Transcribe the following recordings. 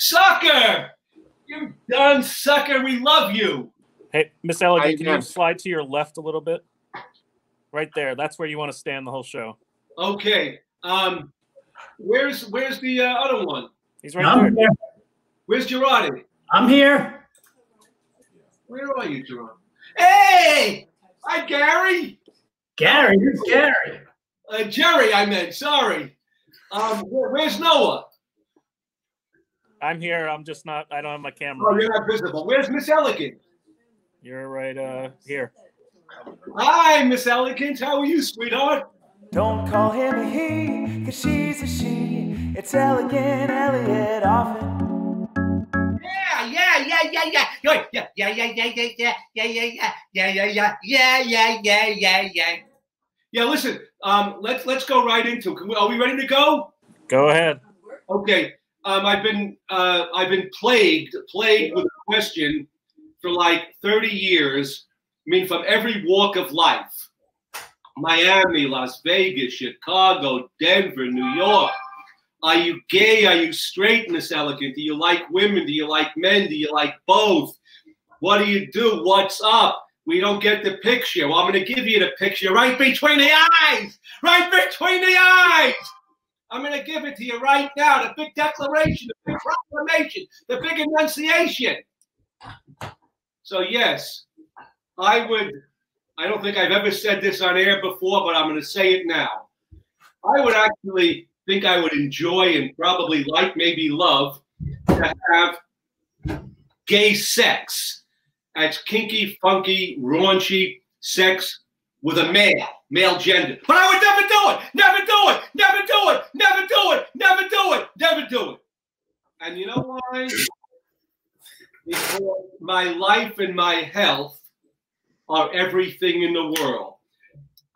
Sucker! You done sucker, we love you. Hey, Miss Elegant, can you slide to your left a little bit? Right there. That's where you want to stand the whole show. Okay. Where's the other one? He's right there. Where's Girardi? I'm here. Where are you, Girardi? Hey! Hi, Gary. Gary, who's Gary? Jerry, I meant. Sorry. Where's Noah? I'm here. I'm just not. I don't have my camera. Oh, you're not visible. Where's Miss Elegant? You're right here. Hi, Miss Elegant. How are you, sweetheart? Don't call him a he, cause she's a she. It's Elegant Elliot often. Yeah, listen, let's go right into it. Are we ready to go? Go ahead. Okay. I've been plagued with a question for like 30 years. I mean, from every walk of life. Miami, Las Vegas, Chicago, Denver, New York. Are you gay? Are you straight, Miss Elegant? Do you like women? Do you like men? Do you like both? What do you do? What's up? We don't get the picture. Well, I'm going to give you the picture right between the eyes. Right between the eyes. I'm going to give it to you right now. The big declaration, the big proclamation, the big enunciation. So, yes, I don't think I've ever said this on air before, but I'm going to say it now. I would actually think I would enjoy and probably like, maybe love, to have gay sex. That's kinky, funky, raunchy sex with a male gender. But I would never do it, never do it, never do it, never do it, never do it, never do it. And you know why? Because my life and my health are everything in the world.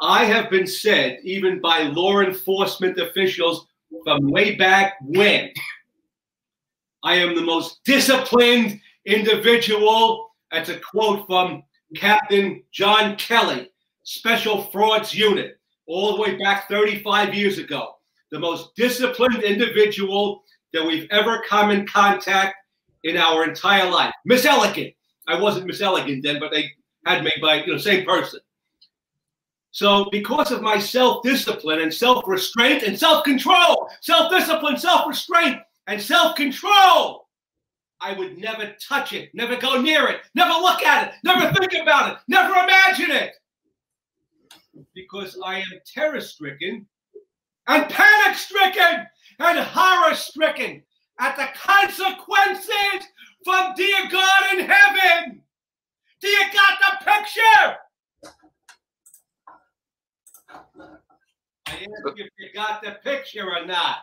I have been said, even by law enforcement officials from way back when, I am the most disciplined individual. That's a quote from Captain John Kelly, Special Frauds Unit, all the way back 35 years ago. The most disciplined individual that we've ever come in contact in our entire life. Miss Elegant. I wasn't Miss Elegant then, but they had me by, same person. So because of my self-discipline and self-restraint and self-control, self-discipline, self-restraint, and self-control, I would never touch it, never go near it, never look at it, never think about it, never imagine it. Because I am terror-stricken and panic-stricken and horror-stricken at the consequences from dear God in heaven. Do you got the picture? I asked if you got the picture or not.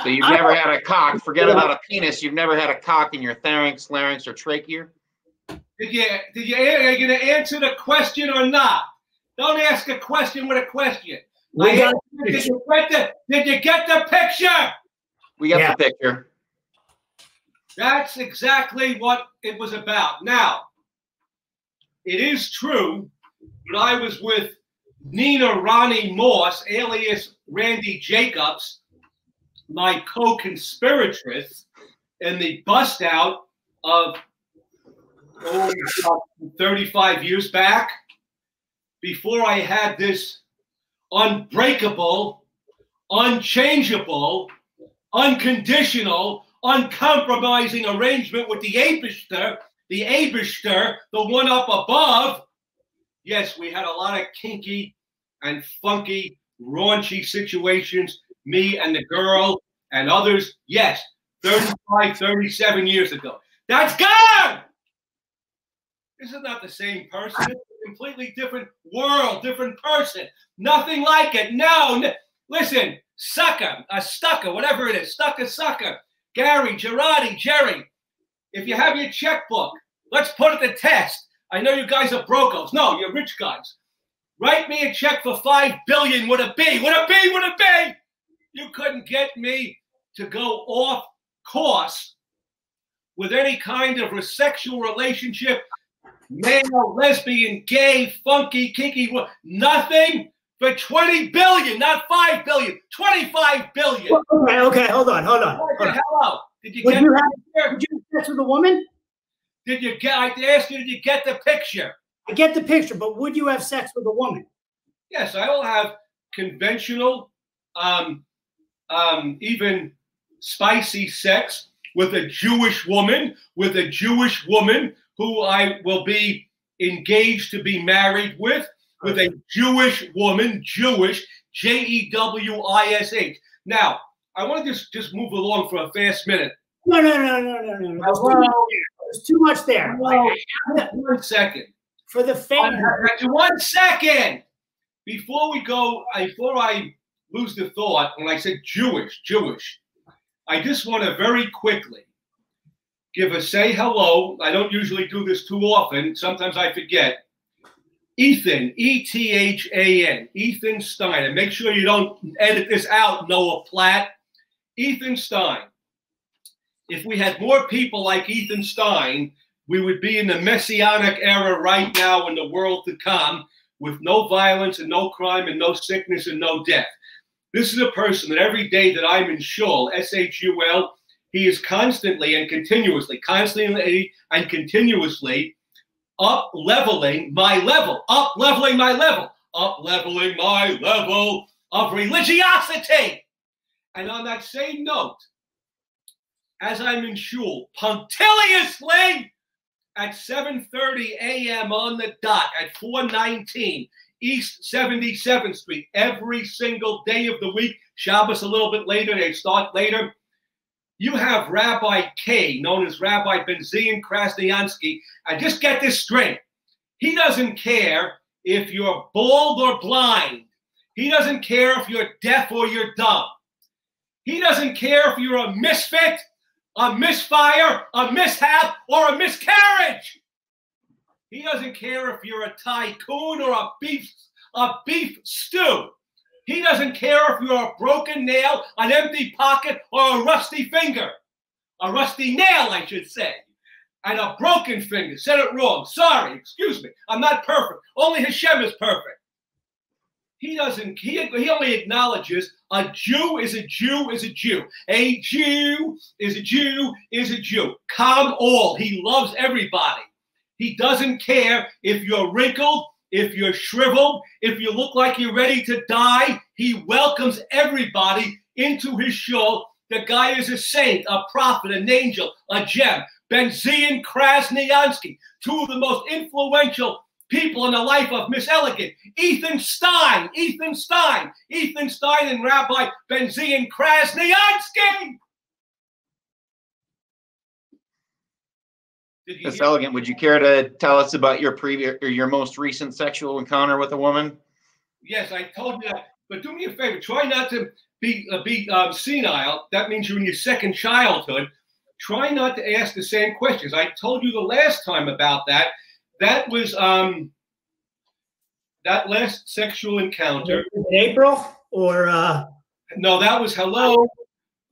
So you've never had a cock. Forget about a penis. You've never had a cock in your pharynx, larynx, or trachea? Are you going to answer the question or not? Don't ask a question with a question. Did you get the picture? We got the picture. That's exactly what it was about. Now, it is true that I was with Nina Ronnie Moss, alias Randy Jacobs, my co-conspiratrix in the bust out of 35 years back, before I had this unbreakable, unchangeable, unconditional, uncompromising arrangement with the Abishter, the one up above. Yes, we had a lot of kinky and funky, raunchy situations, me and the girl and others. Yes, 35, 37 years ago. That's gone! This is not the same person. It's a completely different world, different person. Nothing like it. No. Listen, sucker, a stucker, whatever it is, sucker. Gary, Girardi, Jerry, if you have your checkbook, let's put it to test. I know you guys are brocos. No, you're rich guys. Write me a check for $5 billion with a B. With a B, with a B. You couldn't get me to go off course with any kind of a sexual relationship, male, lesbian, gay, funky, kinky, nothing for $20 billion, not $5 billion, $25 billion. Okay, hold on. Hello. Did you Would get you the have sex with a woman? Did you get? I asked you. Did you get the picture? I get the picture, but would you have sex with a woman? Yes, I will have conventional, even spicy sex with a Jewish woman, who I will be engaged to be married with a Jewish woman, Jewish, Jewish. Now, I want to just move along for a fast minute. No. There's too much there. Well, 1 second. For the fans. 1 second. Before I lose the thought, when I said Jewish, I just want to very quickly say hello. I don't usually do this too often. Sometimes I forget. Ethan, E-T-H-A-N, Ethan Stein. And make sure you don't edit this out, Noah Platt. Ethan Stein. If we had more people like Ethan Stein, we would be in the messianic era right now in the world to come, with no violence and no crime and no sickness and no death. This is a person that every day that I'm in shul, S-H-U-L, he is constantly and continuously up-leveling my level of religiosity. And on that same note, as I'm in shul, punctiliously at 7:30 a.m. on the dot at 419 East 77th Street, every single day of the week, Shabbos a little bit later, they start later, you have Rabbi K, known as Rabbi Benzion Krasniansky, and just get this straight. He doesn't care if you're bald or blind. He doesn't care if you're deaf or you're dumb. He doesn't care if you're a misfit, a misfire, a mishap, or a miscarriage. He doesn't care if you're a tycoon or a beef stew. He doesn't care if you're a broken nail, an empty pocket, or a rusty finger. A rusty nail, I should say. And a broken finger. Said it wrong. Sorry, excuse me. I'm not perfect. Only Hashem is perfect. He only acknowledges a Jew is a Jew is a Jew. A Jew is a Jew is a Jew. Come all. He loves everybody. He doesn't care if you're wrinkled, if you're shriveled, if you look like you're ready to die. He welcomes everybody into his shul. The guy is a saint, a prophet, an angel, a gem. Benzion Krasniansky, two of the most influential people in the life of Miss Elegant. Ethan Stein and Rabbi Benzion Krasniansky. Miss Elegant, would you care to tell us about your most recent sexual encounter with a woman? Yes, I told you that. But do me a favor. Try not to be senile. That means you're in your second childhood. Try not to ask the same questions. I told you the last time about that. That was that last sexual encounter. April or no, that was hello.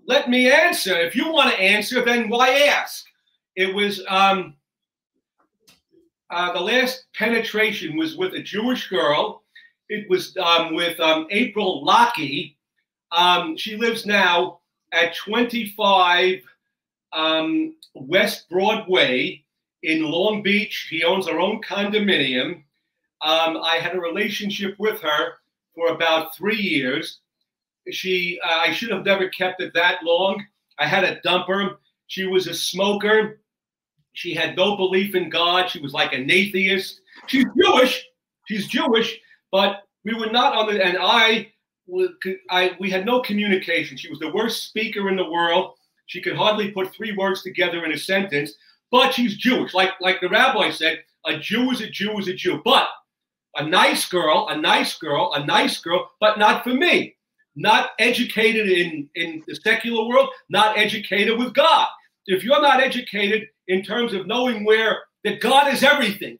Let me answer. If you want to answer, then why ask? It was the last penetration was with a Jewish girl. It was with April Lockey. She lives now at 25 West Broadway in Long Beach. She owns her own condominium. I had a relationship with her for about 3 years. I should have never kept it that long. I had to dump her. She was a smoker. She had no belief in God. She was like an atheist. She's Jewish, but we were not on the, and we had no communication. She was the worst speaker in the world. She could hardly put 3 words together in a sentence, but she's Jewish. Like the rabbi said, a Jew is a Jew is a Jew. But a nice girl, but not for me. Not educated in the secular world, not educated with God. If you're not educated in terms of knowing that God is everything,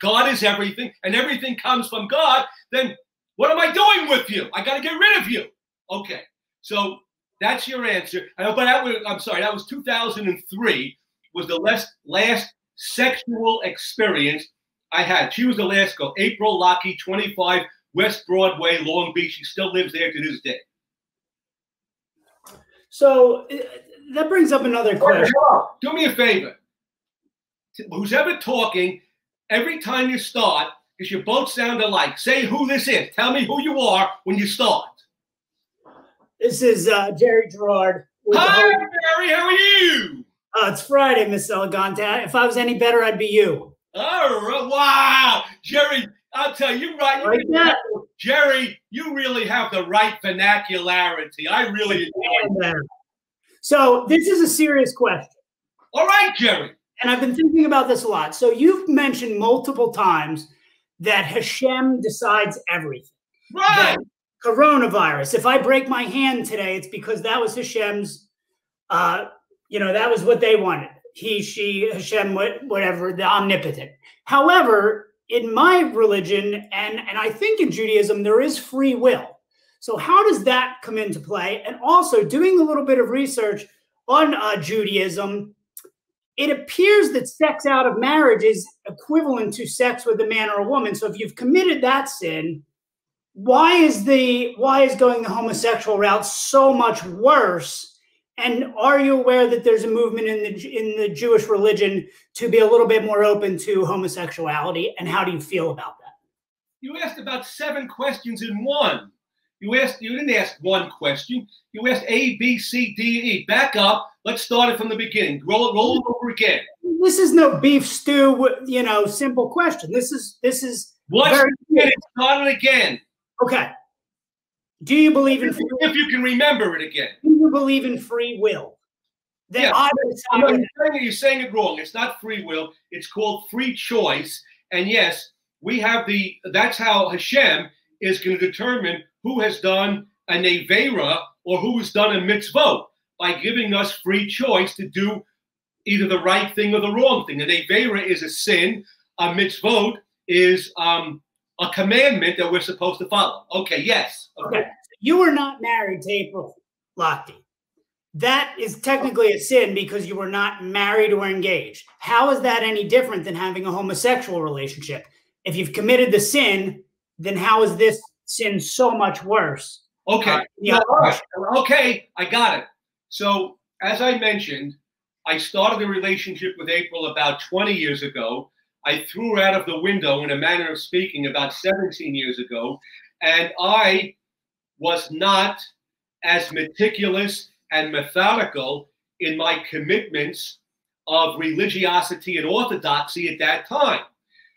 and everything comes from God, then what am I doing with you? I got to get rid of you. Okay, so that's your answer. But that was 2003, was the last sexual experience I had. She was the last girl, April Lockey, 25 West Broadway, Long Beach. She still lives there to this day. So that brings up another question. Do me a favor. Who's ever talking, every time you start, because you both sound alike, say who this is. Tell me who you are when you start. This is Jerry Gerard. Hi, Jerry. How are you? It's Friday, Miss Elegante. If I was any better, I'd be you. All right. Wow. Jerry, I'll tell you, Jerry, you really have the right vernacularity. I really enjoy it. So this is a serious question. All right, Jerry. And I've been thinking about this a lot. So you've mentioned multiple times that Hashem decides everything. Right. That coronavirus. If I break my hand today, it's because that was Hashem's, that was what they wanted. He, she, Hashem, whatever, the omnipotent. However, in my religion, and I think in Judaism, there is free will. So how does that come into play? And also doing a little bit of research on Judaism, it appears that sex out of marriage is equivalent to sex with a man or a woman. So if you've committed that sin, why is going the homosexual route so much worse? And are you aware that there's a movement in the Jewish religion to be a little bit more open to homosexuality? And how do you feel about that? You asked about 7 questions in one. You didn't ask one question. You asked A, B, C, D, E. Back up. Let's start it from the beginning. Roll it over again. This is no beef stew, simple question. This is once again, start it again. Okay. Do you believe in free will? If you can remember it again. Do you believe in free will? You're saying it wrong. It's not free will. It's called free choice. And yes, that's how Hashem is going to determine who has done an Avera or who has done a mitzvot, by giving us free choice to do either the right thing or the wrong thing. An Avera is a sin. A mitzvot is a commandment that we're supposed to follow. Okay, yes. Okay. You were not married to April Lochte. That is technically a sin because you were not married or engaged. How is that any different than having a homosexual relationship? If you've committed the sin, then how is this sin so much worse? Okay. Okay, I got it. So, as I mentioned, I started a relationship with April about 20 years ago. I threw her out of the window, in a manner of speaking, about 17 years ago. And I was not as meticulous and methodical in my commitments of religiosity and orthodoxy at that time.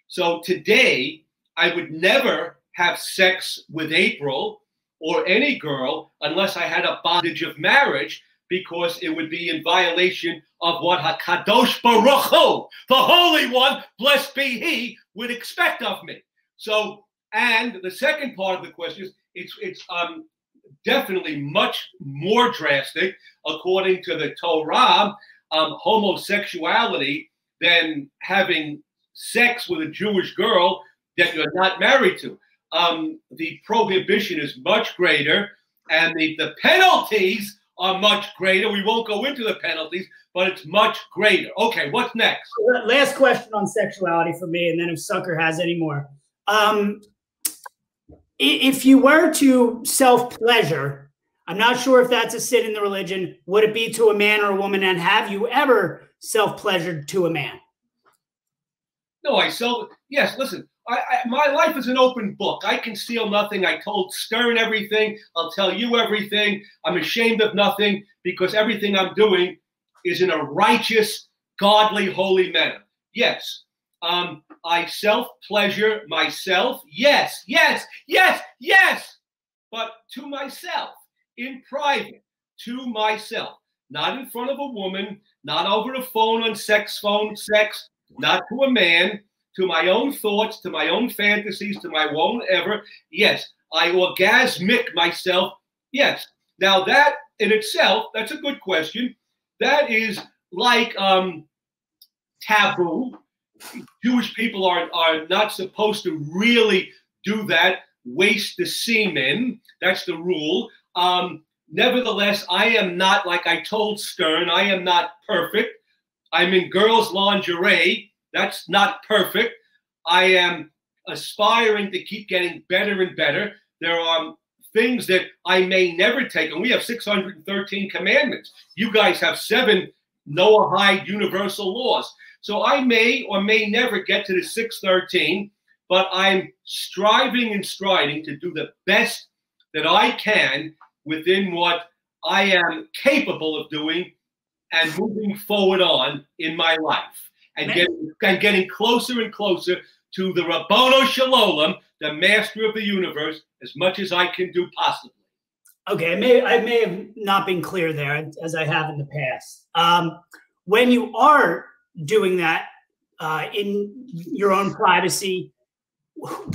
So today, I would never have sex with April or any girl unless I had a bondage of marriage, because it would be in violation of what HaKadosh Baruch Hu, the Holy One, blessed be He, would expect of me. So, and the second part of the question is, it's definitely much more drastic, according to the Torah, homosexuality, than having sex with a Jewish girl that you're not married to. The prohibition is much greater, and the penalties are much greater. We won't go into the penalties, but it's much greater. Okay, what's next? Last question on sexuality for me, and then if Sucker has any more. If you were to self-pleasure, I'm not sure if that's a sin in the religion, would it be to a man or a woman? And have you ever self-pleasured to a man? No, yes, listen, my life is an open book. I conceal nothing. I told Stern everything. I'll tell you everything. I'm ashamed of nothing, because everything I'm doing is in a righteous, godly, holy manner. Yes, I self-pleasure myself. Yes, yes, yes, yes. But to myself, in private, to myself. Not in front of a woman, not over the phone on sex, not to a man, to my own thoughts, to my own fantasies, to my own ever. Yes, I orgasmic myself. Yes. Now that in itself, that's a good question. That is like taboo. Jewish people are not supposed to really do that, waste the semen. That's the rule. Nevertheless, I am not, like I told Stern, I am not perfect. I'm in girls' lingerie. That's not perfect. I am aspiring to keep getting better and better. There are things that I may never take. And we have 613 commandments. You guys have 7 Noahide universal laws. So I may or may never get to the 613, but I'm striving and striding to do the best that I can within what I am capable of doing and moving forward on in my life and getting closer and closer to the Rabbono Shalom, the master of the universe, as much as I can do possibly. Okay, I may have not been clear there as I have in the past. When you are doing that in your own privacy,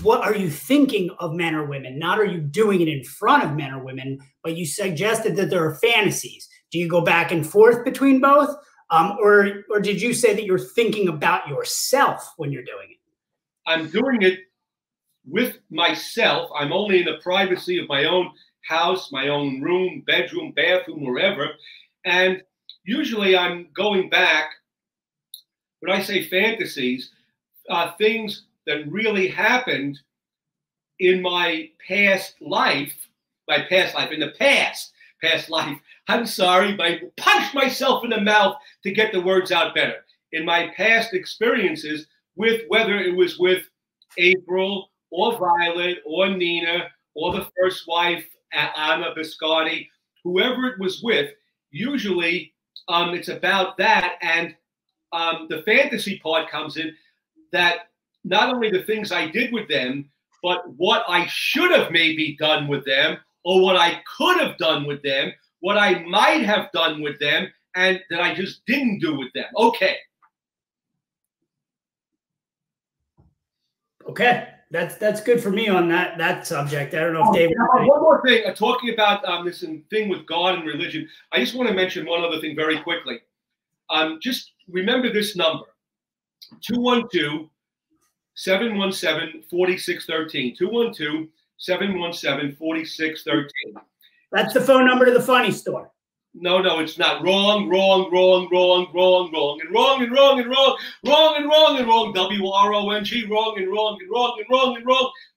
what are you thinking of men or women? Not are you doing it in front of men or women, but you suggested that there are fantasies. Do you go back and forth between both? Or did you say that you're thinking about yourself when you're doing it? I'm doing it with myself. I'm only in the privacy of my own house, my own room, bedroom, bathroom, wherever. And usually I'm going back, when I say fantasies, things that really happened in my past life, in the past life. I'm sorry, I punched myself in the mouth to get the words out better. In my past experiences, with whether it was with April or Violet or Nina or the first wife, Anna Biscotti, whoever it was with, usually it's about that. And the fantasy part comes in that not only the things I did with them, but what I should have maybe done with them, or what I could have done with them, what I might have done with them, and that I just didn't do with them. Okay. Okay, that's good for me on that subject. I don't know if David. One more thing, talking about this thing with God and religion. I just want to mention one other thing very quickly. Just remember this number: 212-717-4613. 212-717-4613. That's the phone number to the funny store. No, it's not. Wrong. WRONG. WRONG.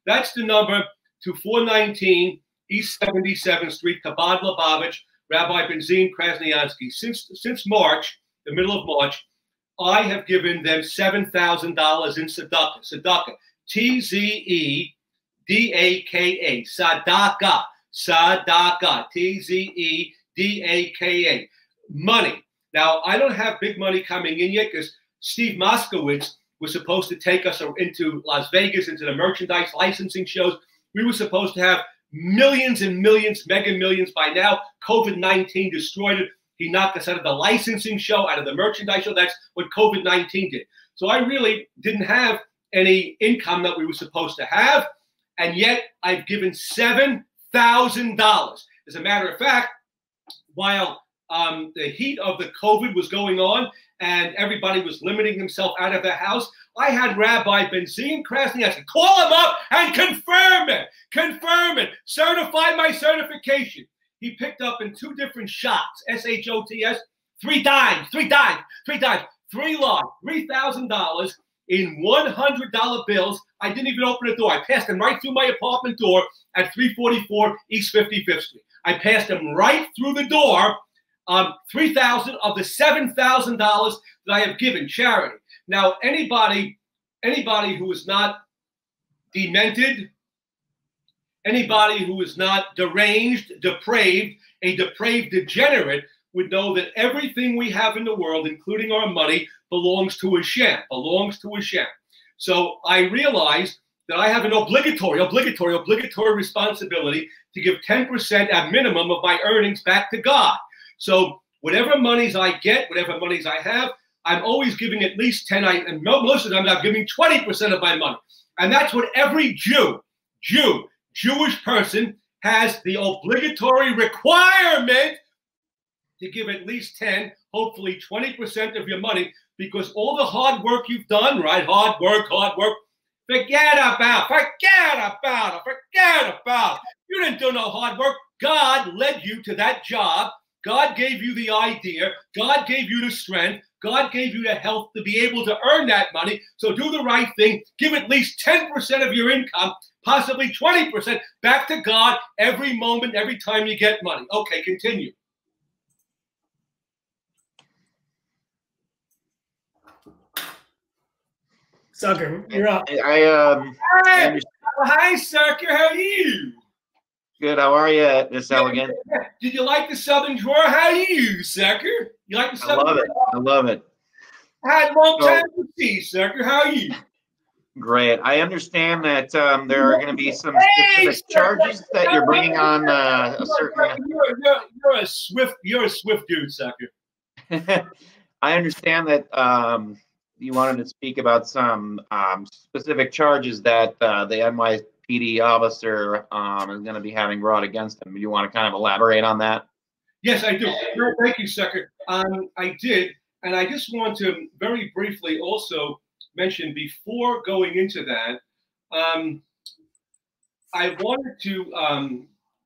That's the number to 419 East 77th Street, Chabad Lubavitch, Rabbi Benzine Krasniansky. Since March, the middle of March, I have given them $7,000 in tzedakah. Tzedakah. T-Z-E-D-A-K-A. Sadaka. Sadaka. T-Z-E-D-A-K-A. Money. Now, I don't have big money coming in yet because Steve Moskowitz was supposed to take us into Las Vegas, into the merchandise licensing shows. We were supposed to have millions and millions, mega millions by now. COVID-19 destroyed it. He knocked us out of the licensing show, out of the merchandise show. That's what COVID-19 did. So I really didn't have any income that we were supposed to have. And yet I've given $7,000. As a matter of fact, while the heat of the COVID was going on and everybody was limiting themselves out of their house, I had Rabbi Benzine Krasniansky call him up and confirm it. Certify my certification. He picked up in 2 different shots, S-H-O-T-S, 3 times, 3 lots, $3,000 in $100 bills. I didn't even open the door. I passed him right through my apartment door at 344 East 55th Street. I passed him right through the door, $3,000 of the $7,000 that I have given charity. Now, anybody who is not demented, anybody who is not deranged, depraved, a depraved degenerate would know that everything we have in the world, including our money, belongs to Hashem, So I realized that I have an obligatory responsibility to give 10% at minimum of my earnings back to God. So whatever monies I get, whatever monies I have, I'm always giving at least 10, and most of the time I'm giving 20% of my money. And that's what every Jewish person has the obligatory requirement to give at least 10, hopefully 20% of your money, because all the hard work you've done, right? Hard work. Forget about it. You didn't do no hard work. God led you to that job. God gave you the idea. God gave you the strength. God gave you the health to be able to earn that money. So do the right thing. Give at least 10% of your income, possibly 20%, back to God every moment, every time you get money. Okay, continue. Sucker, you're up. Hi, Sucker. How are you? Good. How are you, Miss Elegant? Did you like the Southern Drawer? How are you, Sucker? You like the Southern Drawer? I love it. I had a long time to see, Sucker. How are you? Great. I understand that there are going to be some specific charges that you're bringing on a certain. You're a swift dude, Sucker. I understand that you wanted to speak about some specific charges that the NYPD officer is going to be having brought against him. Do you want to kind of elaborate on that? Yes, I do. Thank you, Sucker. I did, and I just want to very briefly also mention before going into that, I wanted to.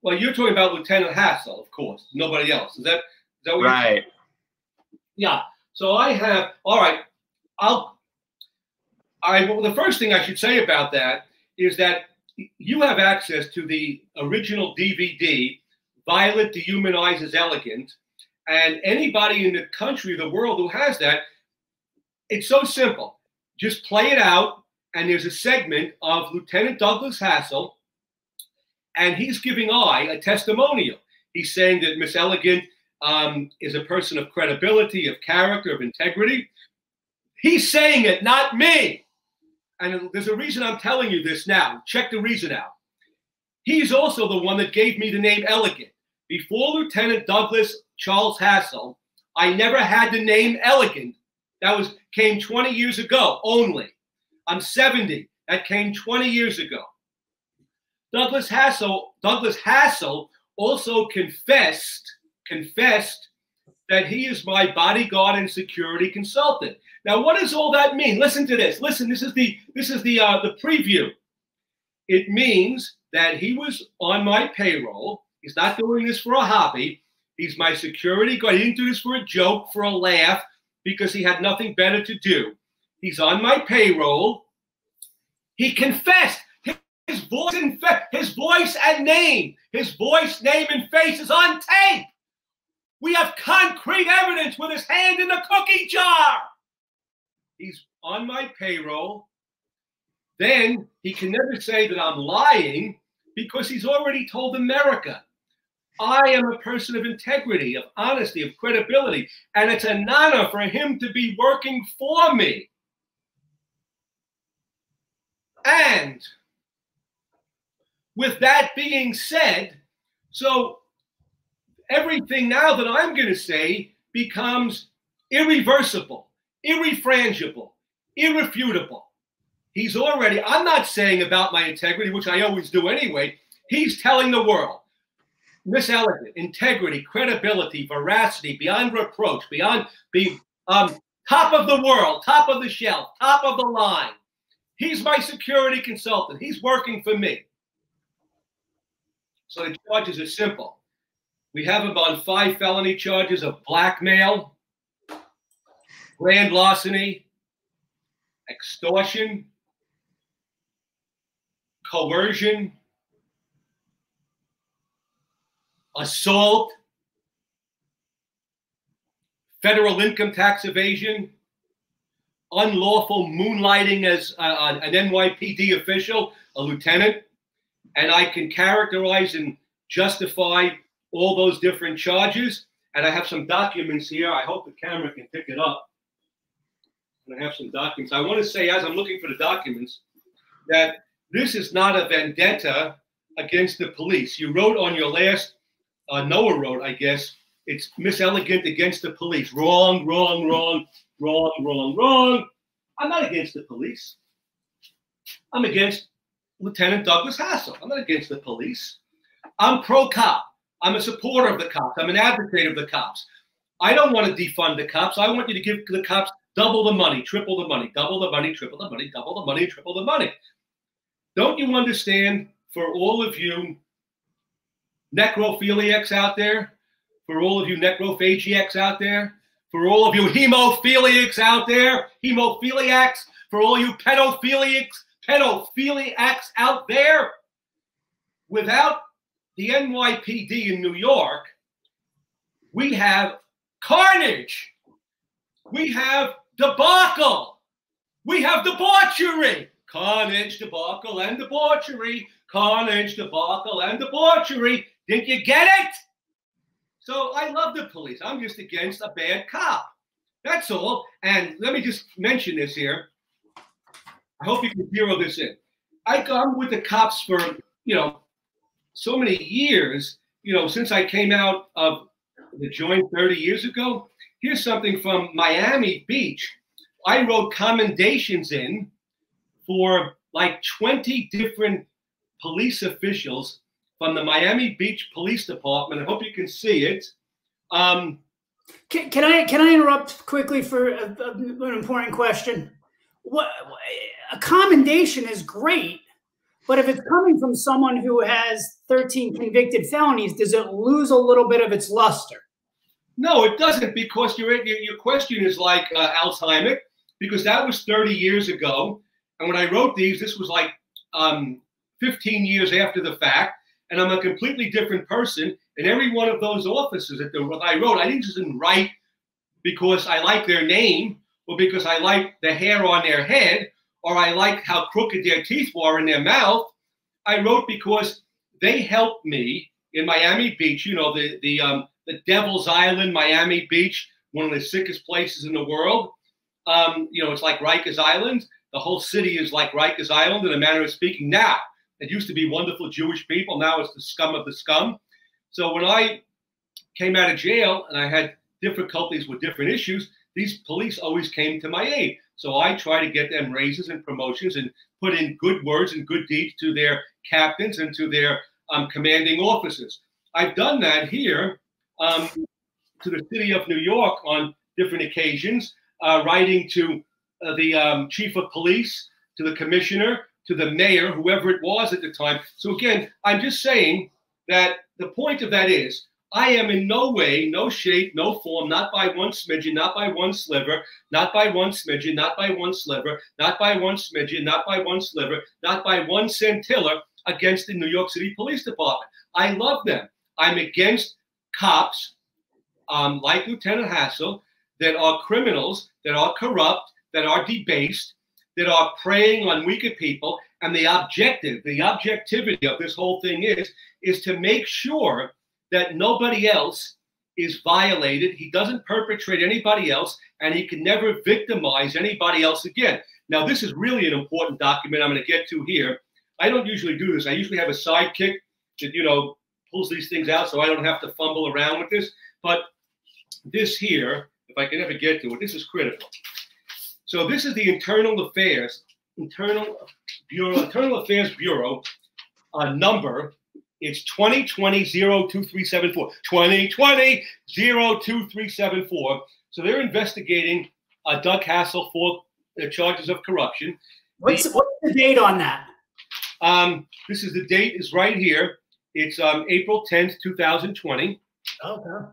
Well, you're talking about Lieutenant Hassel, of course. Nobody else. Is that what right? Yeah. So I have. All right. Well, the first thing I should say about that is that you have access to the original DVD, Violet Dehumanizes Elegant, and anybody in the country, the world who has that, it's so simple. Just play it out, and there's a segment of Lieutenant Douglas Hassel, and he's giving a testimonial. He's saying that Miss Elegant is a person of credibility, of character, of integrity. He's saying it, not me. And there's a reason I'm telling you this now. Check the reason out. He's also the one that gave me the name Elegant. Before Lieutenant Douglas Charles Hassel, I never had the name Elegant. That came 20 years ago only. I'm 70. That came 20 years ago. Douglas Hassel also confessed that he is my bodyguard and security consultant. Now, what does all that mean? Listen to this. Listen, this is the preview. It means that he was on my payroll. He's not doing this for a hobby. He's my security guard. He didn't do this for a joke, for a laugh, because he had nothing better to do. He's on my payroll. He confessed. His voice and name, and face is on tape. We have concrete evidence with his hand in the cookie jar. He's on my payroll. Then he can never say that I'm lying because he's already told America, I am a person of integrity, of honesty, of credibility, and it's an honor for him to be working for me. And with that being said, so everything now that I'm going to say becomes irreversible, irrefrangible, irrefutable. I'm not saying about my integrity, which I always do anyway. He's telling the world, Miss Elegant, integrity, credibility, veracity, beyond reproach, top of the world, top of the shelf, top of the line. He's my security consultant. He's working for me. So the charges are simple. We have him on 5 felony charges of blackmail, grand larceny, extortion, coercion, assault, federal income tax evasion, unlawful moonlighting as an NYPD official, a lieutenant, and I can characterize and justify all those different charges. And I have some documents here. I hope the camera can pick it up. And I have some documents. I want to say, as I'm looking for the documents, that this is not a vendetta against the police. You wrote on your last, Noah wrote, I guess, it's Miss Elegant against the police. Wrong, wrong, wrong, wrong, wrong, wrong. I'm not against the police. I'm against Lieutenant Douglas Hassel. I'm not against the police. I'm pro-cop. I'm a supporter of the cops. I'm an advocate of the cops. I don't want to defund the cops. I want you to give the cops double the money, triple the money, double the money, triple the money, double the money, triple the money. Don't you understand, for all of you necrophiliacs out there, for all of you necrophagiacs out there, for all of you hemophiliacs out there, hemophiliacs, for all you pedophiliacs out there, without the NYPD in New York, we have carnage. We have debacle. We have debauchery. Carnage, debacle, and debauchery. Carnage, debacle, and debauchery. Didn't you get it? So I love the police. I'm just against a bad cop. That's all. And let me just mention this here. I hope you can zero this in. I'm with the cops for, so many years, since I came out of the joint 30 years ago. Here's something from Miami Beach. I wrote commendations in for like 20 different police officials from the Miami Beach Police Department. I hope you can see it. Can I interrupt quickly for an important question? A commendation is great, but if it's coming from someone who has 13 convicted felonies, does it lose a little bit of its luster? No, it doesn't, because your question is like Alzheimer, because that was 30 years ago. And when I wrote these, this was like 15 years after the fact, and I'm a completely different person. And every one of those officers that I wrote, I didn't just write because I like their name, or because I like the hair on their head, or I like how crooked their teeth were in their mouth. I wrote because they helped me in Miami Beach, the Devil's Island, Miami Beach, one of the sickest places in the world. It's like Rikers Island. The whole city is like Rikers Island in a manner of speaking. Now, it used to be wonderful Jewish people. Now it's the scum of the scum. So when I came out of jail and I had difficulties with different issues, these police always came to my aid. So I try to get them raises and promotions and put in good words and good deeds to their captains and to their commanding officers. I've done that here to the city of New York on different occasions, writing to the chief of police, to the commissioner, to the mayor, whoever it was at the time. So again, I'm just saying that the point of that is, I am in no way, no shape, no form, not by one smidgen, not by one sliver, not by one smidgen, not by one sliver, not by one smidgen, not by one sliver, not by one scintilla against the New York City Police Department. I love them. I'm against cops like Lieutenant Hassel that are criminals, that are corrupt, that are debased, that are preying on weaker people. And the objectivity of this whole thing is to make sure that nobody else is violated. He doesn't perpetrate anybody else, and he can never victimize anybody else again. Now, this is really an important document I'm going to get to here. I don't usually do this. I usually have a sidekick that, pulls these things out so I don't have to fumble around with this. But this here, if I can ever get to it, this is critical. So this is the Internal Affairs Bureau number. It's 2020-02374. 2020-02374. So they're investigating Doug Hassel for charges of corruption. What's the date on that? This is the date is right here. It's April 10th, 2020. Okay.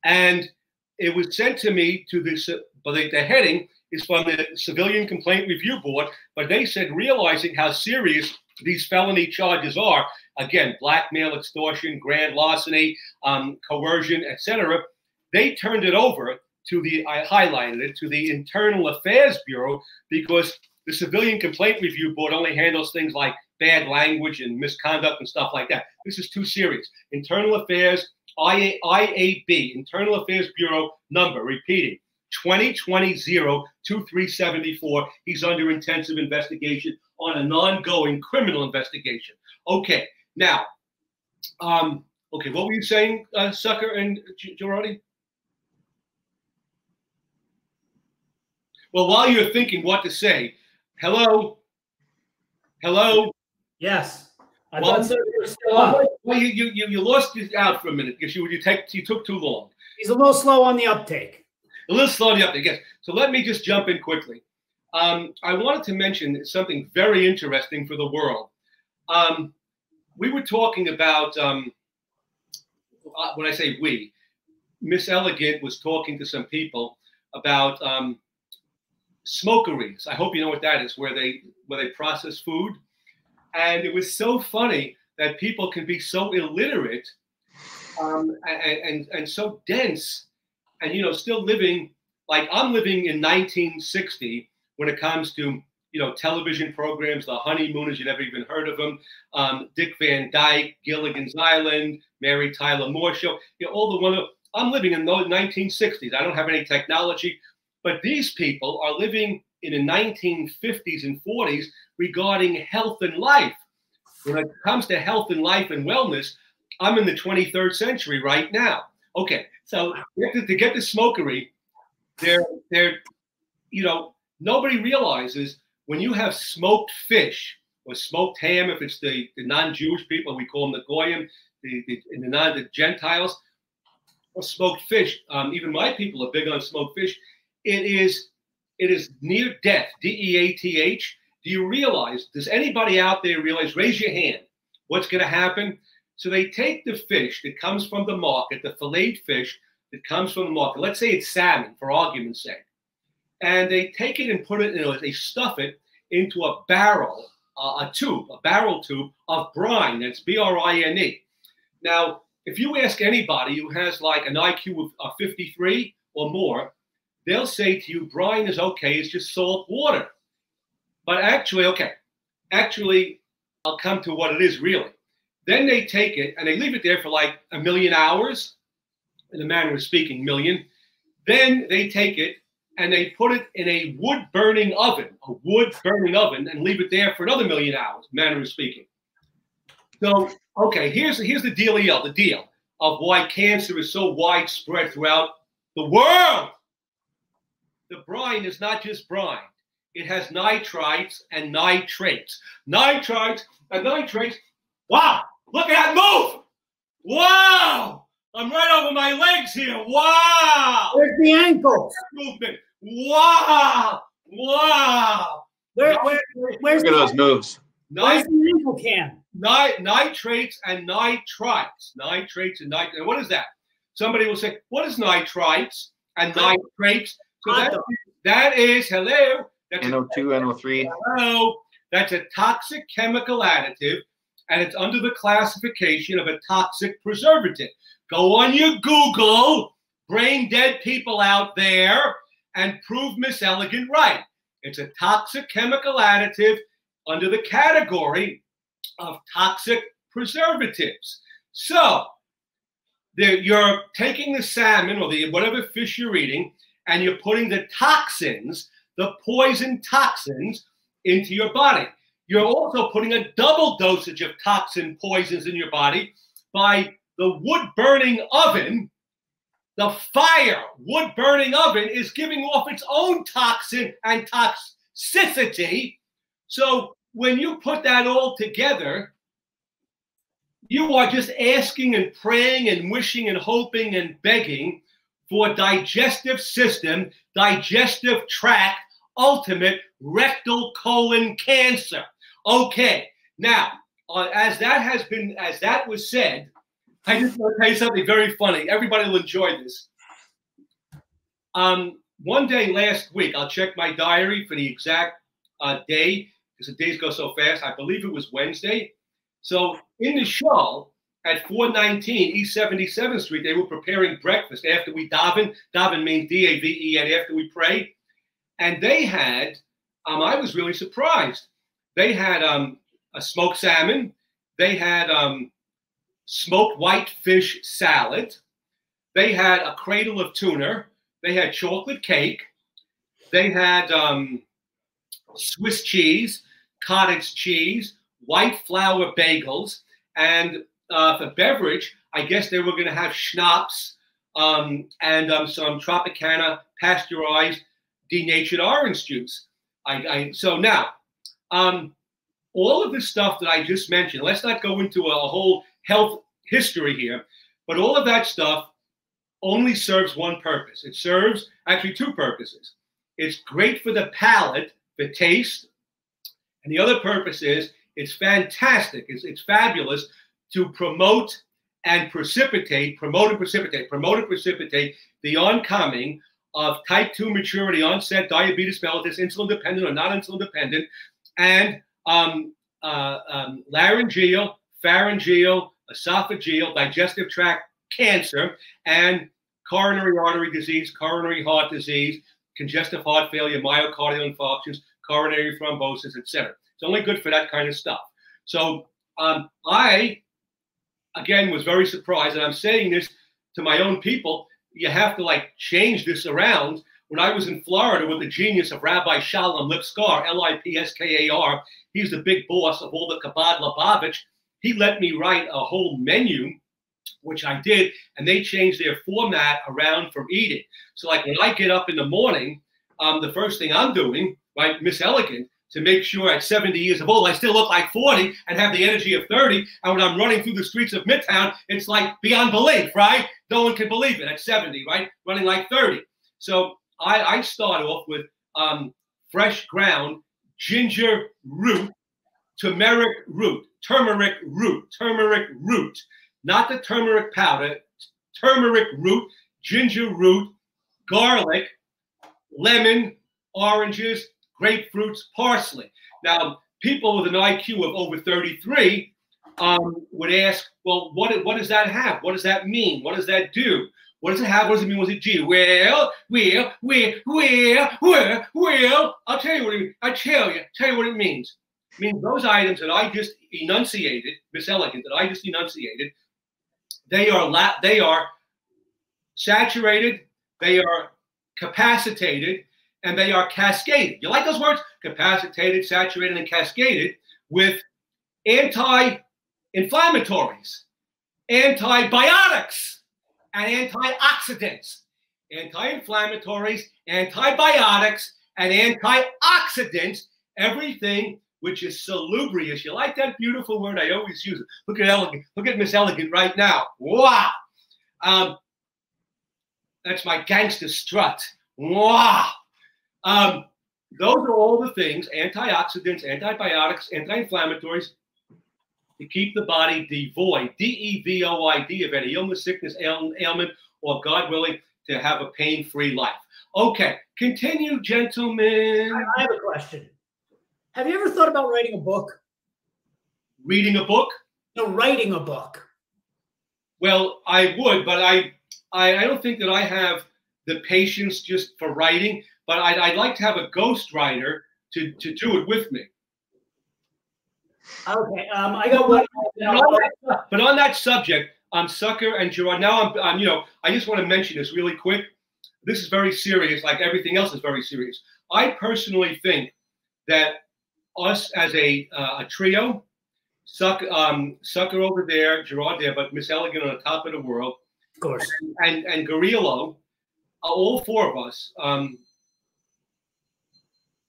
And it was sent to me to this, but the heading is from the Civilian Complaint Review Board. But they said, realizing how serious these felony charges are, again, blackmail, extortion, grand larceny, coercion, etc., they turned it over to I highlighted it, to the Internal Affairs Bureau, because the Civilian Complaint Review Board only handles things like bad language and misconduct and stuff like that. This is too serious. Internal Affairs, IAB, Internal Affairs Bureau number, repeating, 2020-02374. He's under intensive investigation on an ongoing criminal investigation. Okay, now, what were you saying, Sucker and Girardi? Well, while you're thinking what to say, hello? Yes. I Well, thought you were still up. Well, you lost it out for a minute because you took too long. He's a little slow on the uptake. A little slow on the uptake, yes. So let me just jump in quickly. I wanted to mention something very interesting for the world. We were talking about, when I say we, Miss Elegant was talking to some people about smokeries. I hope you know what that is, where they process food. And it was so funny that people can be so illiterate and so dense, and still living like I'm living in 1960 when it comes to television programs, the Honeymooners, you never even heard of them, Dick Van Dyke, Gilligan's Island, Mary Tyler Moore Show, all the one. I'm living in the 1960s. I don't have any technology, but these people are living in the 1950s and 40s regarding health and life. When it comes to health and life and wellness, I'm in the 23rd century right now. Okay, so to get the smokery, nobody realizes when you have smoked fish or smoked ham, if it's the non-Jewish people, we call them the Goyim, the Gentiles, or smoked fish. Even my people are big on smoked fish. It is near death, DEATH. Do you realize, does anybody out there realize, raise your hand, what's going to happen? So they take the fish that comes from the market, the filleted fish that comes from the market. Let's say it's salmon, for argument's sake. And they take it and put it, they stuff it into a barrel, a barrel tube of brine. That's B-R-I-N-E. Now, if you ask anybody who has like an IQ of 53 or more, they'll say to you, brine is okay, it's just salt water. But actually, I'll come to what it is really. Then they take it and they leave it there for like 1 million hours, in a manner of speaking, million. Then they take it and they put it in a wood-burning oven, and leave it there for another 1 million hours, manner of speaking. So, okay, here's the deal of why cancer is so widespread throughout the world. The brine is not just brine. It has nitrites and nitrates. Nitrites and nitrates. Wow, look at that move. Wow, I'm right over my legs here. Wow. Where's the ankle? Movement. Wow. Where's Look at those moves. Where's the ankle cam? Nitrates and nitrites. Nitrates and nitrates. And what is that? Somebody will say, what is nitrites and nitrates? So that is, hello. That's NO2, NO3. Hello. That's a toxic chemical additive, and it's under the classification of a toxic preservative. Go on your Google, brain dead people out there, and prove Miss Elegant right. It's a toxic chemical additive under the category of toxic preservatives. So you're taking the salmon or whatever fish you're eating, and you're putting the toxins, the poison toxins, into your body. You're also putting a double dosage of toxin poisons in your body by the wood-burning oven. The wood-burning oven is giving off its own toxin and toxicity. So when you put that all together, you are just asking and praying and wishing and hoping and begging for digestive system, digestive tract, ultimate rectal colon cancer. Okay, now, as that was said, I just want to tell you something very funny. Everybody will enjoy this. One day last week, I'll check my diary for the exact day, because the days go so fast. I believe it was Wednesday. So in the show at 419 East 77th Street, they were preparing breakfast after we daven. Daven means D-A-V-E-N, after we pray. And they had, I was really surprised. They had a smoked salmon. They had smoked white fish salad. They had a cradle of tuna. They had chocolate cake. They had Swiss cheese, cottage cheese, white flour bagels, and for beverage, I guess they were going to have schnapps and some Tropicana pasteurized denatured orange juice. So now, all of this stuff that I just mentioned, let's not go into a whole health history here, but all of that stuff only serves one purpose. It serves actually two purposes. It's great for the palate, the taste, and the other purpose is it's fantastic. It's fabulous to promote and precipitate the oncoming of type 2 maturity onset diabetes mellitus, insulin dependent or not insulin dependent, and laryngeal, pharyngeal, esophageal, digestive tract cancer, and coronary artery disease, coronary heart disease, congestive heart failure, myocardial infarctions, coronary thrombosis, etc. It's only good for that kind of stuff. So I, again, was very surprised, and I'm saying this to my own people. You have to like change this around. When I was in Florida with the genius of Rabbi Shalom Lipskar, Lipskar, he's the big boss of all the Chabad Lubavitch. He let me write a whole menu, which I did, and they changed their format around from eating. So like when I get up in the morning, the first thing I'm doing, right, Miss Elegant, to make sure at 70 years of old, I still look like 40 and have the energy of 30. And when I'm running through the streets of Midtown, it's like beyond belief, right? No one can believe it at 70, right? Running like 30. So I start off with fresh ground ginger root, turmeric root, not the turmeric powder, turmeric root, ginger root, garlic, lemon, oranges, grapefruits, parsley. Now, people with an IQ of over 33 would ask, well, what does that have? What does that mean? What does that do? What does it have? What does it mean? What does it do? Well, I'll tell you what it means. Tell you what it means. It means those items that I just enunciated, Miss Elegant, that I just enunciated, they are saturated, they are capacitated, and they are cascaded. You like those words? Capacitated, saturated, and cascaded with anti-inflammatories, antibiotics, and antioxidants. Anti-inflammatories, antibiotics, and antioxidants, everything which is salubrious. You like that beautiful word? I always use it. Look at Elegant. Look at Miss Elegant right now. Wow. That's my gangster strut. Wow. Those are all the things, antioxidants, antibiotics, anti-inflammatories, to keep the body devoid, D-E-V-O-I-D, of any illness, sickness, ailment, or God willing, to have a pain-free life. Okay, continue, gentlemen. I have a question. Have you ever thought about writing a book? Reading a book? No, writing a book. Well, I would, but I don't think that I have the patience just for writing, but I'd like to have a ghostwriter to do it with me. Okay, I got one. But on that subject, Sucker and Gerard. Now I just want to mention this really quick. This is very serious, like everything else is very serious. I personally think that us as a trio, Sucker over there, Gerard there, but Miss Elegant on the top of the world, of course, and Garillo, all four of us.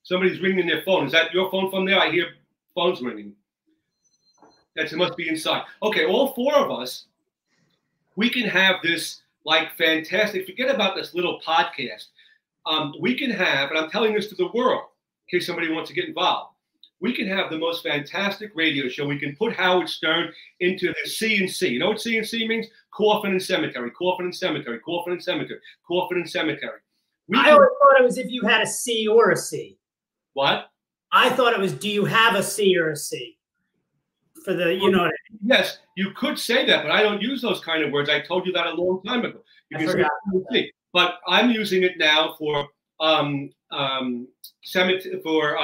Somebody's ringing their phone. Is that your phone from there? I hear phones ringing. It must be inside. Okay, all four of us, we can have this like fantastic, forget about this little podcast. We can have, and I'm telling this to the world in case somebody wants to get involved, we can have the most fantastic radio show. We can put Howard Stern into the C&C. You know what C&C means? Coffin and cemetery, coffin and cemetery, coffin and cemetery, coffin and cemetery. I always thought it was if you had a C or a C. What? I thought it was, do you have a C or a C? For the, you know what I mean? Yes, you could say that, but I don't use those kind of words. I told you that a long time ago. You can say C, but I'm using it now for cemetery, for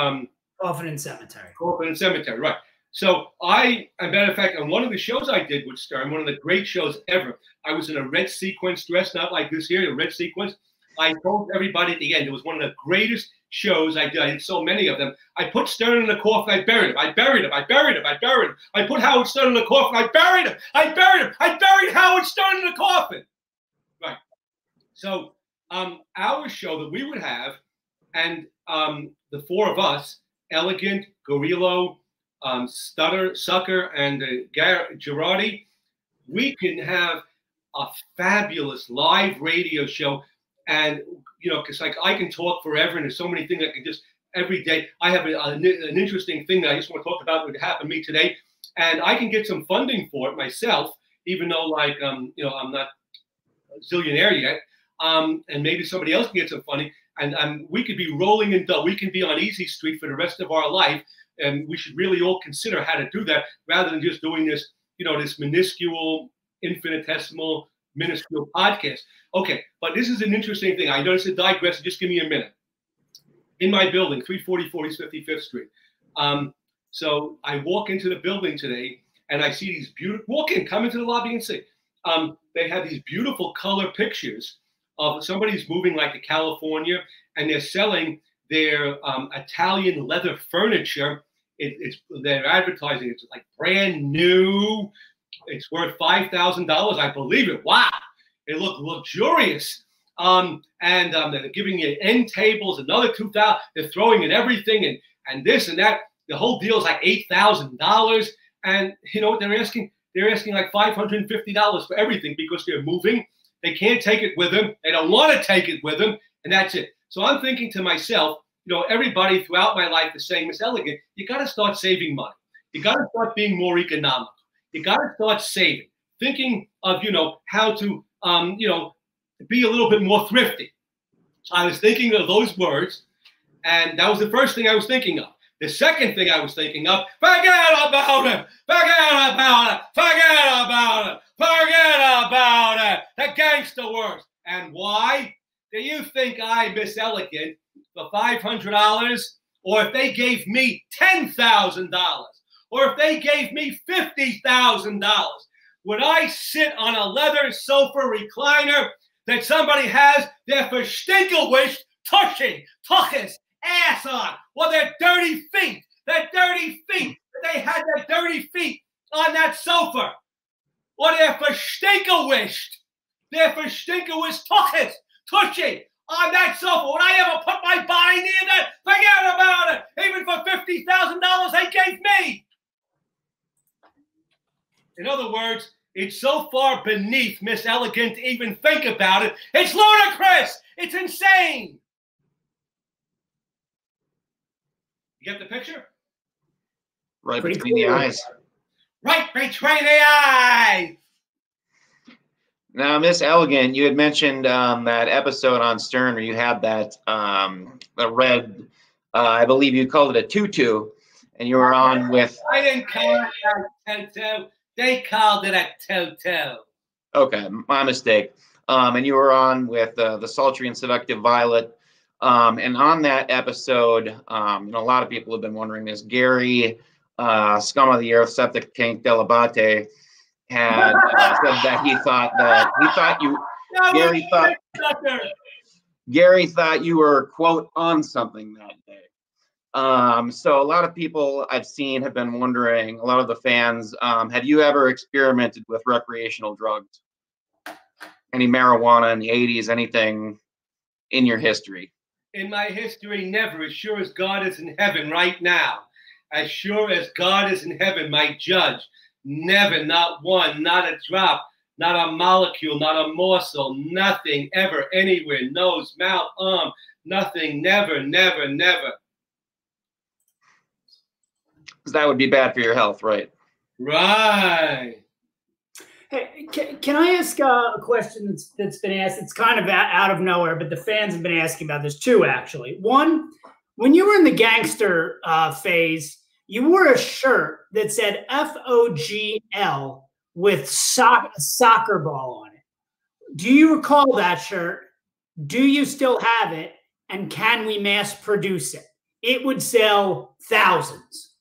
Coffin and cemetery. Coffin and cemetery, right. So as a matter of fact, on one of the shows I did with Stern, one of the great shows ever, I was in a red sequence dress, not like this here, a red sequence. I told everybody at the end, it was one of the greatest shows I did. I did so many of them. I put Stern in the coffin. I buried him. I buried him. I buried him. I buried him. I put Howard Stern in the coffin. I buried him. I buried him. I buried Howard Stern in the coffin. Right. So our show that we would have, and the four of us, Elegant, Gorillo, Sucker, and Girardi, we can have a fabulous live radio show. And, you know, because like I can talk forever and there's so many things I can just every day. I have an interesting thing that I just want to talk about that happened to me today. And I can get some funding for it myself, even though like, you know, I'm not a zillionaire yet. and maybe somebody else can get some funny, and we could be rolling in dough. We can be on Easy Street for the rest of our life, and we should really all consider how to do that rather than just doing this, this minuscule, infinitesimal, minuscule podcast. Okay, but this is an interesting thing. I noticed a digress. Just give me a minute. In my building, 344 East 55th Street. So I walk into the building today, and I see these beautiful. Walk in, come into the lobby and see. They have these beautiful color pictures of somebody's moving like to California, and they're selling their Italian leather furniture. They're advertising it's like brand new. It's worth $5,000, I believe it. Wow, they look luxurious. And they're giving you end tables, another $2,000. They're throwing in everything and this and that. The whole deal is like $8,000. And you know what they're asking? They're asking like $550 for everything because they're moving. They can't take it with them. They don't want to take it with them, and that's it. So I'm thinking to myself, everybody throughout my life is saying, Miss Elegant, you got to start saving money. You got to start being more economical. You got to start saving, thinking of, how to, be a little bit more thrifty. So I was thinking of those words, and that was the first thing I was thinking of. The second thing I was thinking of, forget about it, forget about it, forget about it, forget about it, the gangster words. And why? Do you think I, Miss Elegant, for $500, or if they gave me $10,000, or if they gave me $50,000, would I sit on a leather sofa recliner that somebody has their verstinkelwished tuchus ass on, or their dirty feet, they had their dirty feet on that sofa, or their verstinkelwished tuchus, tushy on that sofa? Would I ever put my body near that? Forget about it. Even for $50,000 they gave me. In other words, it's so far beneath Miss Elegant to even think about it. It's ludicrous. It's insane. You get the picture? Right between the eyes. Right between the eyes. Now, Miss Elegant, you had mentioned that episode on Stern where you had that the red, I believe you called it a tutu, and you were on with. I didn't call it a tutu. They called it a tutu. Okay, my mistake. And you were on with the sultry and seductive Violet. And on that episode, a lot of people have been wondering this. Gary, Scum of the Earth, Septic Tank Delabate, had said that Gary thought you were, quote, on something that day. So a lot of people I've seen have been wondering, a lot of the fans, have you ever experimented with recreational drugs? Any marijuana in the 80s, anything in your history? In my history, never. As sure as God is in heaven right now. As sure as God is in heaven, my judge. Never, not one, not a drop, not a molecule, not a morsel, nothing ever, anywhere, nose, mouth, arm, nothing, never, never, never. Because that would be bad for your health, right? Right. Hey, can I ask a question that's been asked? It's kind of out of nowhere, but the fans have been asking about this too, actually. One, when you were in the gangster phase, you wore a shirt that said FOGL with a soccer ball on it. Do you recall that shirt? Do you still have it? And can we mass produce it? It would sell thousands.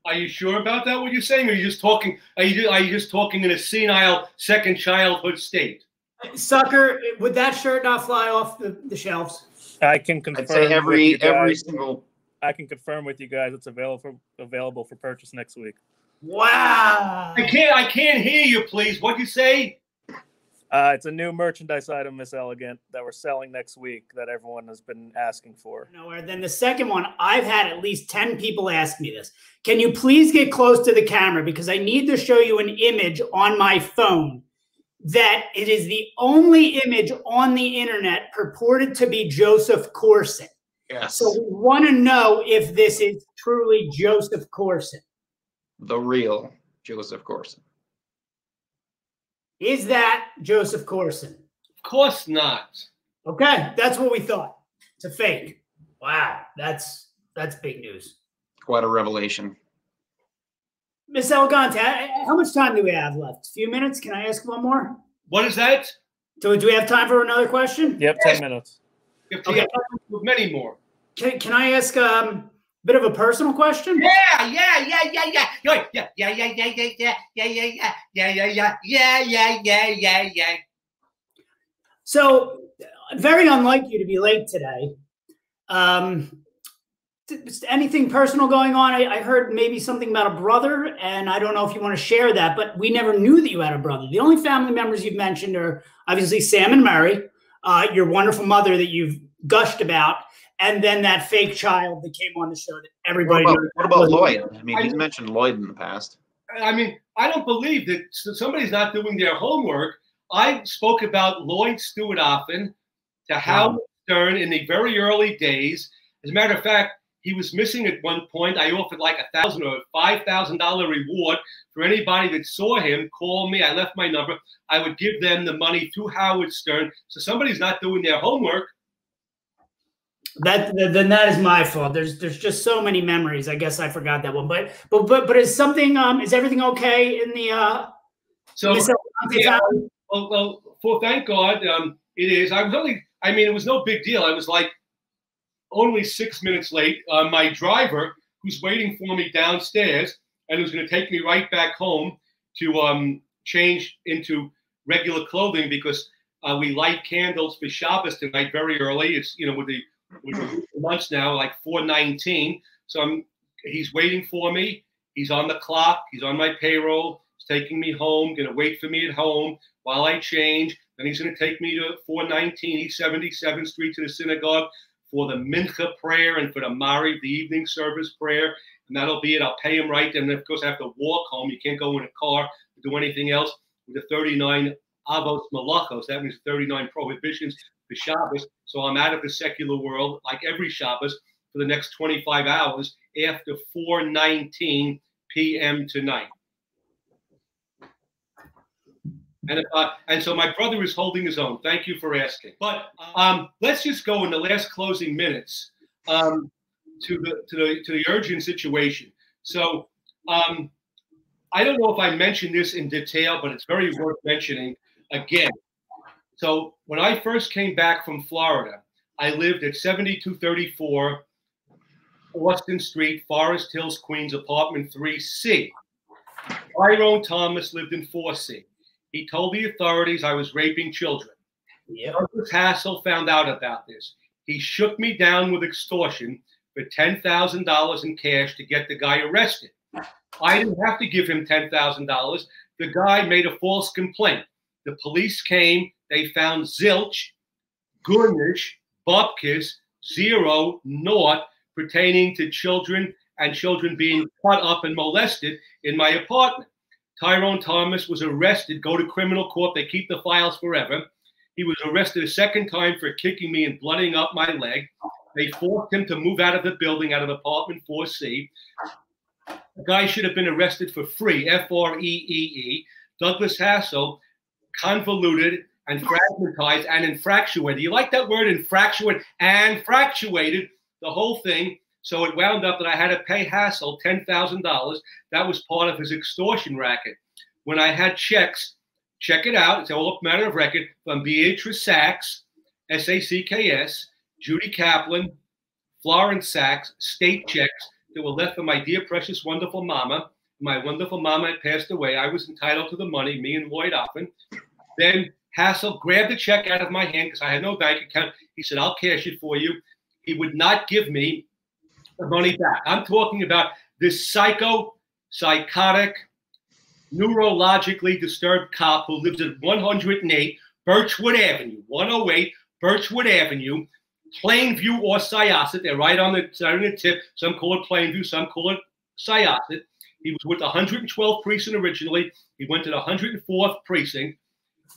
Are you sure about that? What you're saying? Or are you just talking? Are you just talking in a senile second childhood state? Sucker, would that shirt not fly off the shelves? I can confirm. I'd say every single. I can confirm with you guys it's available for purchase next week. Wow! I can't hear you. Please, what'd you say? It's a new merchandise item, Miss Elegant, that we're selling next week that everyone has been asking for. Nowhere. Then the second one, I've had at least 10 people ask me this. Can you please get close to the camera because I need to show you an image on my phone that it is the only image on the internet purported to be Joseph Corson. Yes. So we want to know if this is truly Joseph Corson. The real Joseph Corson. Is that Joseph Corson? Of course not. Okay, that's what we thought. It's a fake. Wow, that's big news. Quite a revelation. Miss Elegante, how much time do we have left? A few minutes? Can I ask one more? What is that? Do we have time for another question? Yep, 10 minutes. Okay. Many more. Can I ask a bit of a personal question? Yeah. So, very unlike you to be late today. Anything personal going on? I heard maybe something about a brother, and I don't know if you want to share that, but we never knew that you had a brother. The only family members you've mentioned are obviously Sam and Mary, your wonderful mother that you've gushed about, and then that fake child that came on the show that everybody knows. What about Lloyd? I mean, he's mentioned Lloyd in the past. I mean, I don't believe that somebody's not doing their homework. I spoke about Lloyd Stewart often to Howard Stern in the very early days. As a matter of fact, he was missing at one point. I offered like $1,000 or $5,000 reward for anybody that saw him. Call me. I left my number. I would give them the money through Howard Stern. So somebody's not doing their homework. Then that is my fault. There's just so many memories. I guess I forgot that one. But is something is everything okay in the so yeah, well, thank God it is. It was no big deal. I was like only 6 minutes late. My driver, who's waiting for me downstairs and who's going to take me right back home to change into regular clothing because we light candles for Shabbos tonight very early. It's with the months now, like 4:19. So he's waiting for me. He's on the clock. He's on my payroll. He's taking me home. Going to wait for me at home while I change. Then he's going to take me to 419 East 77th Street to the synagogue for the Mincha prayer and for the Mariv, the evening service prayer. And that'll be it. I'll pay him right. And then, of course, I have to walk home. You can't go in a car or do anything else with the 39 avos malachos. That means 39 prohibitions for Shabbos. So I'm out of the secular world, like every Shabbos, for the next 25 hours after 4:19 p.m. tonight. And so my brother is holding his own. Thank you for asking. But let's just go in the last closing minutes to the urgent situation. So I don't know if I mentioned this in detail, but it's very worth mentioning again. So when I first came back from Florida, I lived at 7234 Austin Street, Forest Hills, Queens, apartment 3C. Tyrone Thomas lived in 4C. He told the authorities I was raping children. Yep. Douglas Hassel found out about this. He shook me down with extortion for $10,000 in cash to get the guy arrested. I didn't have to give him $10,000. The guy made a false complaint. The police came. They found zilch, gurnish, bupkis, 0, naught pertaining to children and children being cut up and molested in my apartment. Tyrone Thomas was arrested, go to criminal court. They keep the files forever. He was arrested a second time for kicking me and blooding up my leg. They forced him to move out of the building, out of apartment 4C. The guy should have been arrested for free, F-R-E-E-E. Douglas Hassel convoluted and fragmentized and infractuated. You like that word, infractuated? And fractuated the whole thing. So it wound up that I had to pay Hassel $10,000. That was part of his extortion racket. When I had checks, check it out. It's all a matter of record from Beatrice Sachs, S-A-C-K-S, Judy Kaplan, Florence Sachs, state checks that were left for my dear, precious, wonderful mama. My wonderful mama had passed away. I was entitled to the money, me and Lloyd Offen. Then Hassel grabbed the check out of my hand because I had no bank account. He said, I'll cash it for you. He would not give me the money back. I'm talking about this psychotic, neurologically disturbed cop who lives at 108 Birchwood Avenue, 108 Birchwood Avenue, Plainview or Syosset. They're right on the tip. Some call it Plainview, some call it Syosset. He was with the 112th precinct originally. He went to the 104th precinct.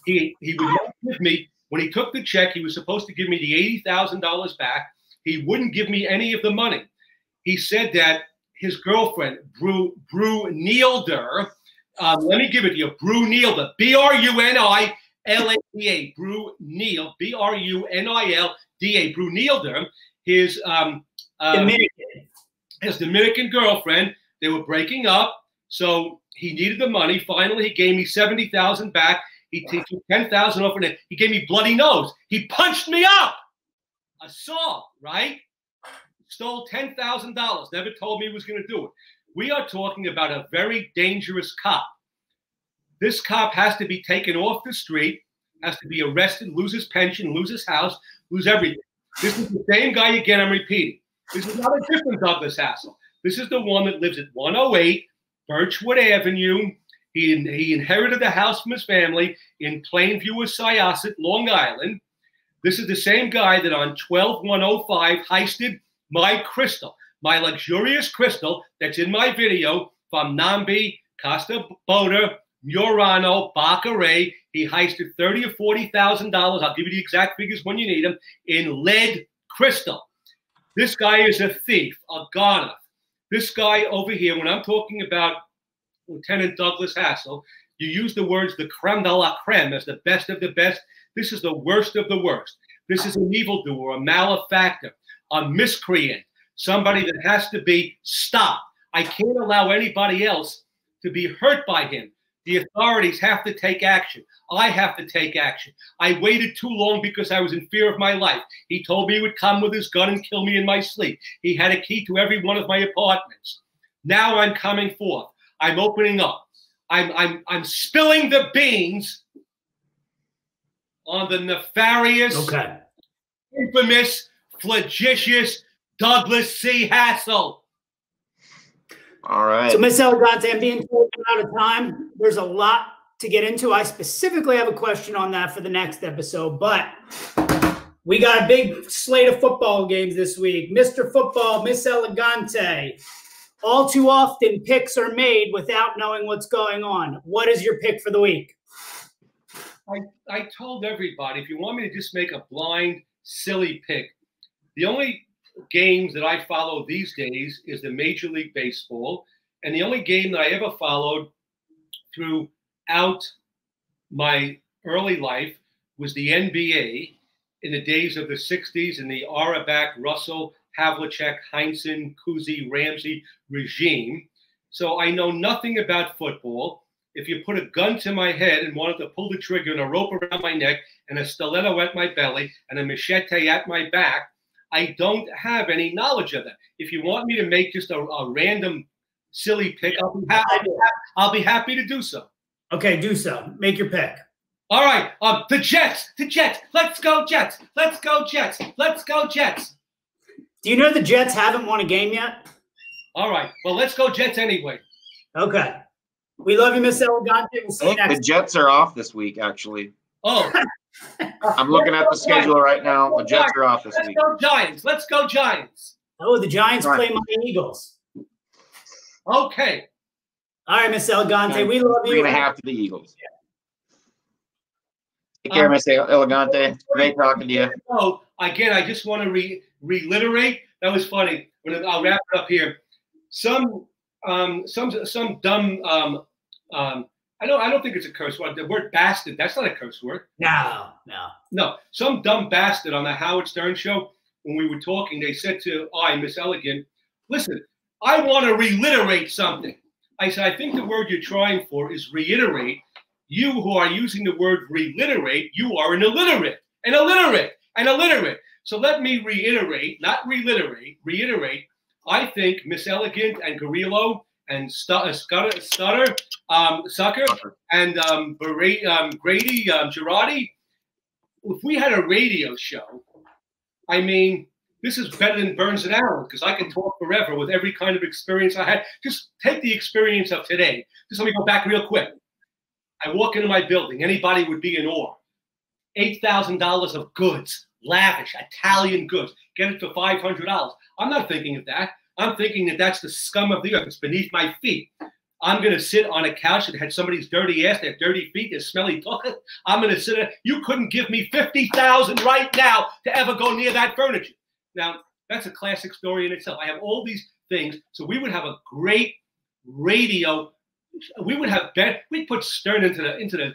He would not give me, when he took the check, he was supposed to give me the $80,000 back. He wouldn't give me any of the money. He said that his girlfriend, Brunilder, Let me give it to you. Brunilda, B-R-U-N-I-L-A-D-A, Brunil, B-R-U-N-I-L-D-A, Brunilda, his Dominican girlfriend. They were breaking up, so he needed the money. Finally, he gave me $70,000 back. He took $10,000 off, and he gave me bloody nose. He punched me up. Assault, right? Stole $10,000. Never told me he was going to do it. We are talking about a very dangerous cop. This cop has to be taken off the street, has to be arrested, lose his pension, lose his house, lose everything. This is the same guy again, I'm repeating. This is not a different Douglas Hassel. This is the one that lives at 108 Birchwood Avenue. He inherited the house from his family in Plainview or Syosset, Long Island. This is the same guy that on 12105 heisted my crystal, my luxurious crystal that's in my video from Nambi, Costa Boda, Murano, Baccarat. He heisted $30,000 or $40,000. I'll give you the exact figures when you need them, in lead crystal. This guy is a thief, a goner. This guy over here, when I'm talking about Lieutenant Douglas Hassel, you use the words the creme de la creme as the best of the best. This is the worst of the worst. This is an evildoer, a malefactor, a miscreant, somebody that has to be stopped. I can't allow anybody else to be hurt by him. The authorities have to take action. I have to take action. I waited too long because I was in fear of my life. He told me he would come with his gun and kill me in my sleep. He had a key to every one of my apartments. Now I'm coming forth. I'm opening up. I'm spilling the beans on the nefarious, infamous, flagitious Douglas C. Hassel. All right. So, Miss Elegante, I'm being told we're out of time. There's a lot to get into. I specifically have a question on that for the next episode, but we got a big slate of football games this week. Mr. Football, Miss Elegante. All too often, picks are made without knowing what's going on. What is your pick for the week? I told everybody, if you want me to just make a blind, silly pick, the only games that I follow these days is the Major League Baseball. And the only game that I ever followed throughout my early life was the NBA in the days of the 60s in the Auerbach, Russell, Havlicek, Heinsohn, Cousy, Ramsey regime. So I know nothing about football. If you put a gun to my head and wanted to pull the trigger and a rope around my neck and a stiletto at my belly and a machete at my back, I don't have any knowledge of that. If you want me to make just a random silly pick, I'll be happy to do so. Okay, do so. Make your pick. All right. The Jets. Let's go Jets. Let's go Jets. Let's go Jets. Do you know the Jets haven't won a game yet? All right. Well, let's go Jets anyway. Okay. We love you, Miss Elegante. We'll see you next. The Jets are off this week, actually. Oh. I'm looking at the schedule right now. The Jets are off this week. Let's go Giants. Let's go Giants. Oh, the Giants play my Eagles. Okay. All right, Miss Elegante. We love you. 3.5 to the Eagles. Take care, Miss Elegante. Great talking to you. Oh, again, I just want to reiterate. That was funny. I'll wrap it up here. Some dumb. I don't think it's a curse word. The word bastard. That's not a curse word. No. Some dumb bastard on the Howard Stern show. When we were talking, they said to Miss Elegant, "Listen, I want to reiterate something." I said, "I think the word you're trying for is reiterate. You who are using the word reliterate, you are an illiterate. So let me reiterate, not reliterate, reiterate. I think Miss Elegant and Garillo and Sucker, and Grady, Girardi, if we had a radio show, I mean, this is better than Burns and Allen because I can talk forever with every kind of experience I had. Just take the experience of today. Just let me go back real quick. I walk into my building. Anybody would be in awe. $8,000 of goods, lavish, Italian goods. Get it for $500. I'm not thinking of that. I'm thinking that that's the scum of the earth. It's beneath my feet. I'm going to sit on a couch that had somebody's dirty ass, their dirty feet, their smelly toilet. I'm going to sit there. You couldn't give me $50,000 right now to ever go near that furniture. Now, that's a classic story in itself. I have all these things. So we would have a great radio we would have we'd put Stern into the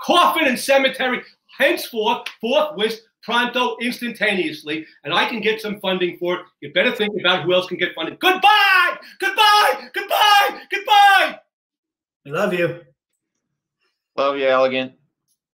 coffin and cemetery henceforth, forthwith, pronto, instantaneously, and I can get some funding for it. You better think about who else can get funding. Goodbye! Goodbye! Goodbye! Goodbye! We love you. Love you, Elegant.